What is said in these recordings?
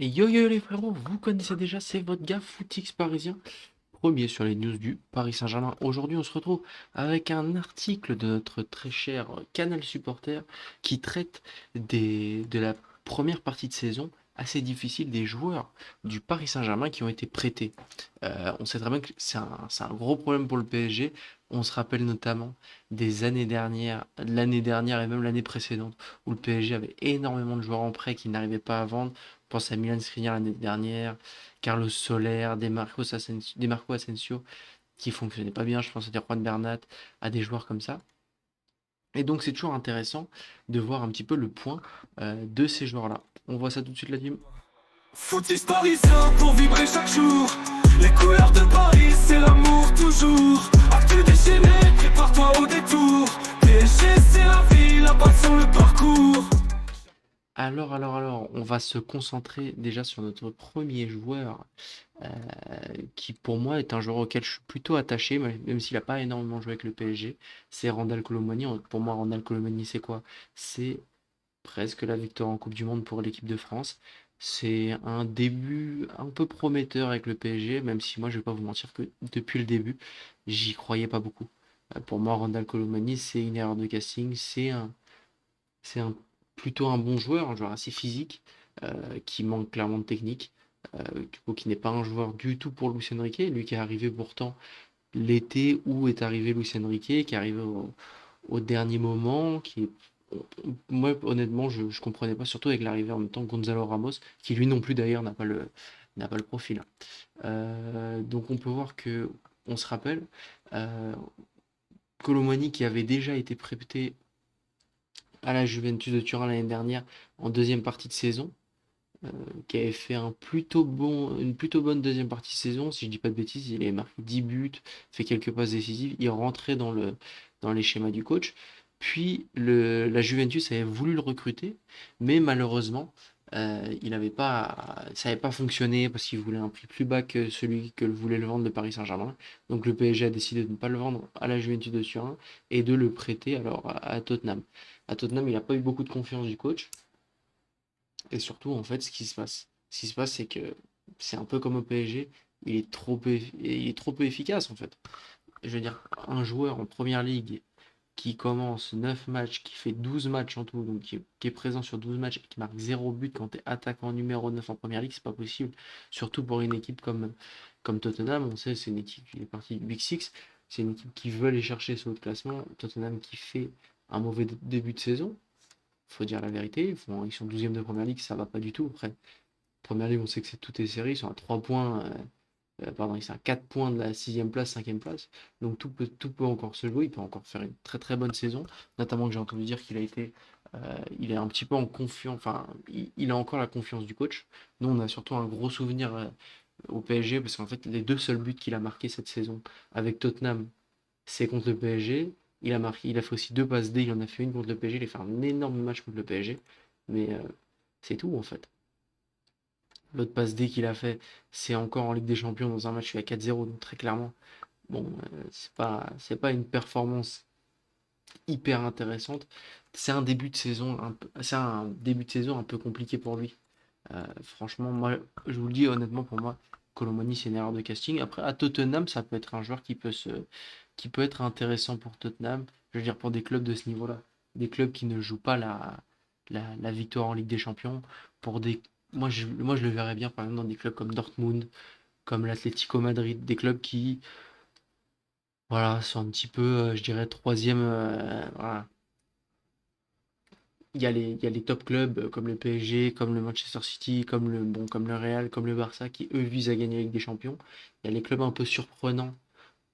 Et yo yo les frérots, vous connaissez déjà, c'est votre gars Footix parisien, premier sur les news du Paris Saint-Germain. Aujourd'hui, on se retrouve avec un article de notre très cher Canal Supporter qui traite de la première partie de saison assez difficile des joueurs du Paris Saint-Germain qui ont été prêtés. On sait très bien que c'est un gros problème pour le PSG. On se rappelle notamment des années dernières, l'année dernière et même l'année précédente, où le PSG avait énormément de joueurs en prêt qui n'arrivaient pas à vendre. Je pense à Milan Skriniar l'année dernière, Carlos Soler, Demarco Asensio, qui fonctionnaient pas bien. Je pense à des Juan Bernat, à des joueurs comme ça. Et donc c'est toujours intéressant de voir un petit peu le point de ces joueurs-là. On voit ça tout de suite la team. Footix parisien pour vibrer chaque jour. Les couleurs de Paris, c'est l'amour toujours. Actu déchaîné, prépare-toi au détour. PSG, c'est la vie, la passion, le parcours. Alors, on va se concentrer déjà sur notre premier joueur, euh, qui pour moi est un joueur auquel je suis plutôt attaché, même s'il n'a pas énormément joué avec le PSG. C'est Randal Colomani. Pour moi, Randal Colomani, c'est quoi? C'est presque la victoire en Coupe du Monde pour l'équipe de France. C'est un début un peu prometteur avec le PSG, même si moi, je vais pas vous mentir que depuis le début, j'y croyais pas beaucoup. Pour moi, Randal Colomani, c'est une erreur de casting, c'est plutôt un bon joueur, un joueur assez physique, qui manque clairement de technique, du coup, qui n'est pas un joueur du tout pour Luis Enrique, lui qui est arrivé pourtant l'été où est arrivé Luis Enrique, qui est arrivé au dernier moment, moi honnêtement je comprenais pas, surtout avec l'arrivée en même temps de Gonzalo Ramos, qui lui non plus d'ailleurs n'a pas le profil. Donc on peut voir que on se rappelle, euh, Colomani qui avait déjà été prêté à la Juventus de Turin l'année dernière en deuxième partie de saison, euh, qui avait fait une plutôt bonne deuxième partie de saison, si je dis pas de bêtises, il avait marqué 10 buts, fait quelques passes décisives, il rentrait dans les schémas du coach. Puis la Juventus avait voulu le recruter, mais malheureusement, ça n'avait pas fonctionné parce qu'il voulait un prix plus bas que celui que voulait le vendre le Paris Saint-Germain. Donc le PSG a décidé de ne pas le vendre à la Juventus de Turin et de le prêter alors à Tottenham. À Tottenham, il n'a pas eu beaucoup de confiance du coach. Et surtout, en fait, ce qui se passe, c'est que c'est un peu comme au PSG, il est trop peu efficace, en fait. Je veux dire, un joueur en première ligue qui commence 9 matchs, qui fait 12 matchs en tout, donc qui est présent sur 12 matchs et qui marque 0 but quand tu es attaquant numéro 9 en première ligue, c'est pas possible. Surtout pour une équipe comme Tottenham, on sait, c'est une équipe qui est partie du Big Six, c'est une équipe qui veut aller chercher ce haut de classement. Tottenham qui fait un mauvais début de saison, faut dire la vérité. Ils sont 12e de première ligue, ça va pas du tout. Après, première ligue, on sait que c'est tout est serré, ils sont à 3 points, pardon, ils sont à 4 points de la sixième place, cinquième place. Donc tout peut encore se jouer, il peut encore faire une très très bonne saison. Notamment que j'ai entendu dire il est un petit peu en confiance, enfin, il a encore la confiance du coach. Nous, on a surtout un gros souvenir au PSG, parce qu'en fait, les deux seuls buts qu'il a marqués cette saison avec Tottenham, c'est contre le PSG. Il a fait aussi deux passes D, il en a fait une contre le PSG, il a fait un énorme match contre le PSG. Mais c'est tout en fait. L'autre passe D qu'il a fait, c'est encore en Ligue des Champions dans un match où il y a 4-0, donc très clairement, bon, c'est pas une performance hyper intéressante. C'est un début de saison un peu compliqué pour lui. Franchement, moi, je vous le dis honnêtement, pour moi, Colomani, c'est une erreur de casting. Après, à Tottenham, ça peut être un joueur qui peut être intéressant pour Tottenham. Je veux dire, pour des clubs de ce niveau-là. Des clubs qui ne jouent pas la victoire en Ligue des Champions. Pour des, moi, je le verrais bien, par exemple, dans des clubs comme Dortmund, comme l'Atlético Madrid. Des clubs qui, voilà, sont un petit peu, je dirais, troisième. Voilà. Il y a les top clubs comme le PSG, comme le Manchester City, comme le Real, comme le Barça qui eux visent à gagner avec des champions. Il y a les clubs un peu surprenants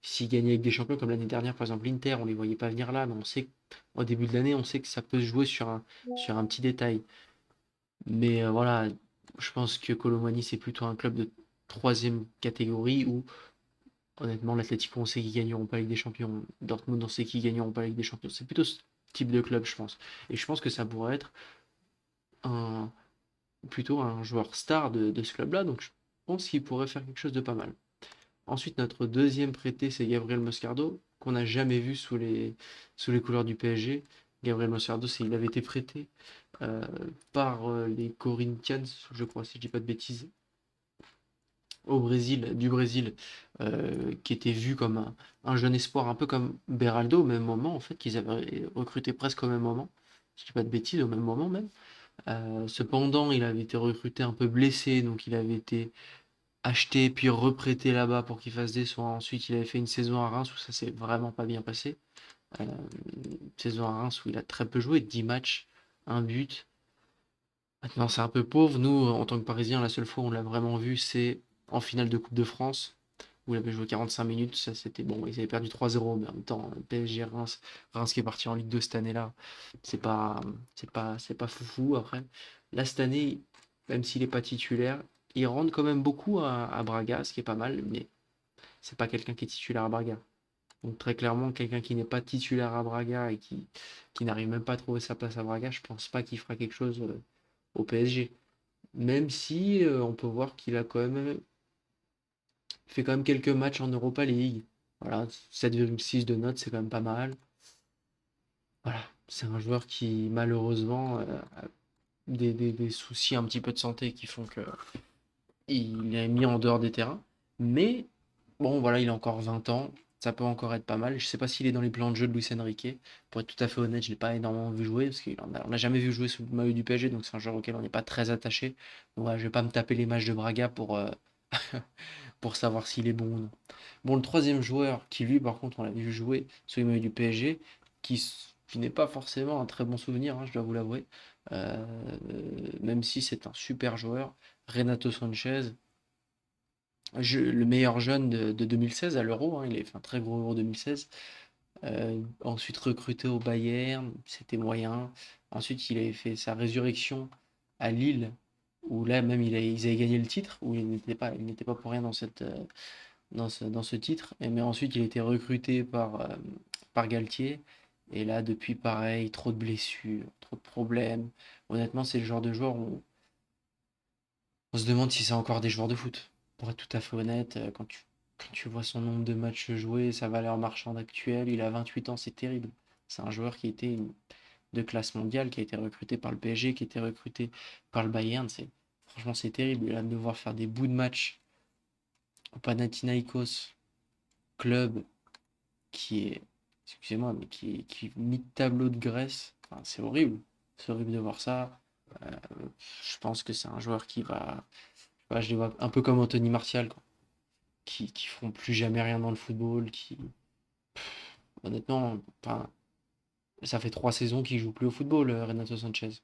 s'ils gagnaient avec des champions comme l'année dernière par exemple l'Inter, on les voyait pas venir là, mais on sait qu'au début de l'année, on sait que ça peut se jouer sur un petit détail. Mais voilà, je pense que Colomani c'est plutôt un club de troisième catégorie où honnêtement l'Atlético on sait qu'ils gagneront pas avec des champions, Dortmund on sait qu'ils gagneront pas avec des champions. C'est plutôt ce type de club je pense. Et je pense que ça pourrait être un, plutôt un joueur star de ce club-là, donc je pense qu'il pourrait faire quelque chose de pas mal. Ensuite, notre deuxième prêté, c'est Gabriel Moscardo, qu'on n'a jamais vu sous les couleurs du PSG. Gabriel Monserrato, il avait été prêté euh, par les Corinthians, je crois, si je dis pas de bêtises, au Brésil, du Brésil, qui était vu comme un jeune espoir, un peu comme Beraldo au même moment, en fait, qu'ils avaient recruté presque au même moment, si je dis pas de bêtises, au même moment même. Cependant, il avait été recruté un peu blessé, donc il avait été acheté puis reprêté là-bas pour qu'il fasse des soins. Ensuite, il avait fait une saison à Reims où ça s'est vraiment pas bien passé. Euh, Saison à Reims où il a très peu joué, 10 matchs, un but. Maintenant, c'est un peu pauvre. Nous, en tant que Parisiens, la seule fois où on l'a vraiment vu, c'est en finale de Coupe de France, où il avait joué 45 minutes. Ça, c'était bon. Ils avaient perdu 3-0, mais en même temps, PSG Reims, Reims qui est parti en Ligue 2 cette année-là, c'est pas foufou. Après, là, cette année, même s'il n'est pas titulaire, il rentre quand même beaucoup à Braga, ce qui est pas mal, mais c'est pas quelqu'un qui est titulaire à Braga. Donc très clairement, quelqu'un qui n'est pas titulaire à Braga et qui n'arrive même pas à trouver sa place à Braga, je pense pas qu'il fera quelque chose au PSG. Même si on peut voir qu'il a quand même fait quand même quelques matchs en Europa League. Voilà, 7,6 de notes, c'est quand même pas mal. Voilà, c'est un joueur qui malheureusement a des soucis un petit peu de santé qui font que il est mis en dehors des terrains. Mais bon, voilà, il a encore 20 ans. Ça peut encore être pas mal. Je sais pas s'il est dans les plans de jeu de Luis Enrique. Pour être tout à fait honnête, je l'ai pas énormément vu jouer parce qu'on l'a jamais vu jouer sous le maillot du PSG, donc c'est un joueur auquel on n'est pas très attaché. Donc voilà, je vais pas me taper les matchs de Braga pour savoir s'il est bon ou non. Bon, le troisième joueur qui lui, par contre, on l'a vu jouer sous le maillot du PSG, qui n'est pas forcément un très bon souvenir, hein, je dois vous l'avouer. Euh, Même si c'est un super joueur, Renato Sanchez, le meilleur jeune de 2016 à l'Euro, hein, il a fait un très gros Euro 2016. Ensuite recruté au Bayern, c'était moyen. Ensuite, il avait fait sa résurrection à Lille, où là même ils avaient gagné le titre, où il n'était pas pour rien dans ce titre. Mais ensuite, il a été recruté par Galtier. Et là, depuis, pareil, trop de blessures, trop de problèmes. Honnêtement, c'est le genre de joueur où on se demande si c'est encore des joueurs de foot. Pour être tout à fait honnête, quand tu vois son nombre de matchs joués, sa valeur marchande actuelle, il a 28 ans, c'est terrible. C'est un joueur qui était de classe mondiale, qui a été recruté par le PSG, qui a été recruté par le Bayern. Franchement, c'est terrible. Là, de devoir faire des bouts de match au Panathinaikos, club qui est, excusez-moi, mais qui est mi-tableau de Grèce. Enfin, c'est horrible. C'est horrible de voir ça. Euh, je pense que c'est un joueur qui va. Voilà, je les vois un peu comme Anthony Martial, quoi, qui feront plus jamais rien dans le football, honnêtement, enfin, ça fait 3 saisons qu'il joue plus au football, Renato Sanchez.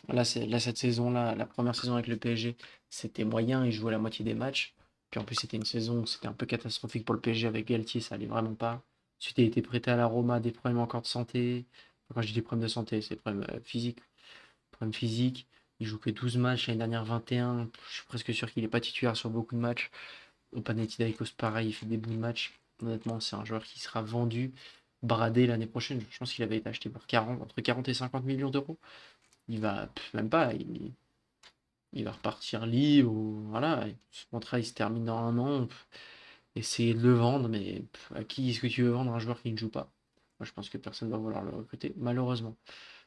Là, cette saison-là, la première saison avec le PSG, c'était moyen, il jouait la moitié des matchs. Puis en plus, c'était une saison où c'était un peu catastrophique pour le PSG avec Galtier, ça allait vraiment pas. Ensuite, il a été prêté à la Roma, des problèmes encore de santé. Enfin, quand je dis des problèmes de santé, c'est des problèmes physiques. Problèmes physiques. Il joue que 12 matchs, l'année dernière 21. Je suis presque sûr qu'il n'est pas titulaire sur beaucoup de matchs. Au Panathinaikos, pareil, il fait des bouts de match. Honnêtement, c'est un joueur qui sera vendu, bradé l'année prochaine. Je pense qu'il avait été acheté pour 40, entre 40 et 50 millions d'euros. Il va, même pas, il va repartir libre. Voilà, son contrat il se termine dans un an. Essayer de le vendre, mais à qui est-ce que tu veux vendre un joueur qui ne joue pas? Moi, je pense que personne ne va vouloir le recruter, malheureusement.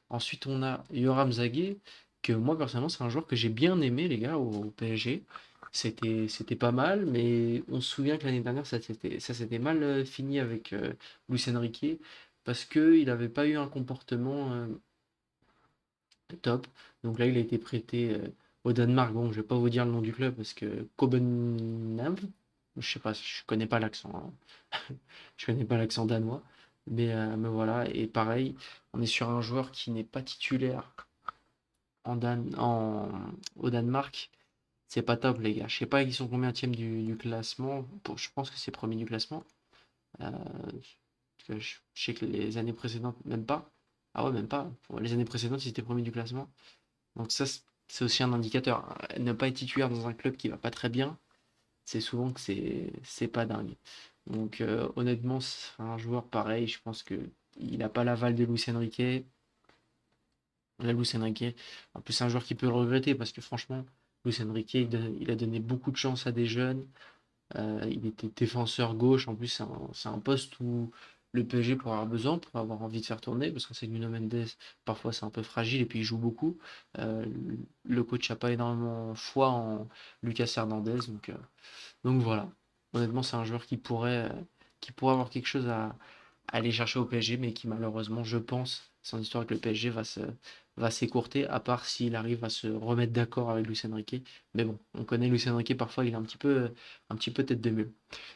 Ensuite, on a Yoram Zagué, que moi, personnellement, c'est un joueur que j'ai bien aimé, les gars, au PSG. C'était pas mal, mais on se souvient que l'année dernière, ça s'était mal fini avec Luis Enrique, parce qu'il n'avait pas eu un comportement top. Donc là, il a été prêté au Danemark. Bon, je vais pas vous dire le nom du club, parce que Copenhague, je sais pas, je connais pas l'accent, hein. Je connais pas l'accent danois. Mais voilà, et pareil, on est sur un joueur qui n'est pas titulaire au Danemark. C'est pas top, les gars. Je sais pas, ils sont combien du classement. Je pense que c'est premier du classement. Euh, Parce que je sais que les années précédentes, même pas. Ah ouais, même pas. Ouais, les années précédentes, ils étaient premiers du classement. Donc ça, c'est aussi un indicateur. Ne pas être titulaire dans un club qui va pas très bien, c'est souvent que c'est pas dingue. Donc honnêtement, c'est un joueur pareil, je pense que il n'a pas l'aval de Luis Enrique. Là, Luis Enrique, en plus, c'est un joueur qui peut le regretter parce que franchement, Luis Enrique, il a donné beaucoup de chance à des jeunes. Il était défenseur gauche. En plus, c'est un poste où le PSG pourrait avoir besoin, pour avoir envie de faire tourner, parce qu'on sait que Nuno Mendes, parfois c'est un peu fragile et puis il joue beaucoup. Euh, le coach n'a pas énormément foi en Lucas Hernandez, donc voilà. Honnêtement, c'est un joueur qui pourrait avoir quelque chose à aller chercher au PSG, mais qui malheureusement, je pense, son histoire avec le PSG va s'écourter, à part s'il arrive à se remettre d'accord avec Luis Enrique. Mais bon, on connaît Luis Enrique, parfois il est un petit peu tête de mule.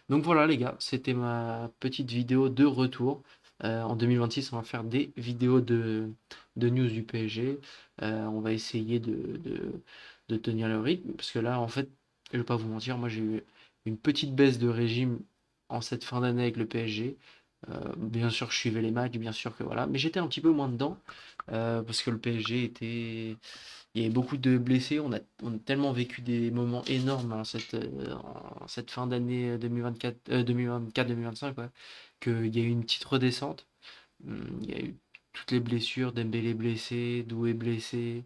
Donc voilà les gars, c'était ma petite vidéo de retour. En 2026, on va faire des vidéos de news du PSG. On va essayer de tenir le rythme, parce que là, en fait, je vais pas vous mentir, moi j'ai eu une petite baisse de régime en cette fin d'année avec le PSG. Bien sûr, je suivais les matchs, bien sûr que voilà, mais j'étais un petit peu moins dedans parce que le PSG était. Il y avait beaucoup de blessés. On a tellement vécu des moments énormes en cette fin d'année 2024, 2024-2025, ouais, qu'il y a eu une petite redescente. Il y a eu toutes les blessures, Dembélé blessé, Doué blessé.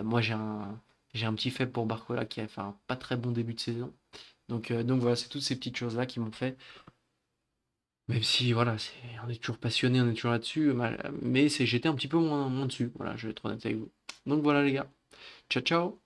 Moi, j'ai un petit faible pour Barcola qui a fait un pas très bon début de saison. Donc voilà, c'est toutes ces petites choses-là qui m'ont fait. Même si, voilà, on est toujours passionné, on est toujours là-dessus, mais j'étais un petit peu moins dessus. Voilà, je vais être honnête avec vous. Donc voilà, les gars. Ciao, ciao!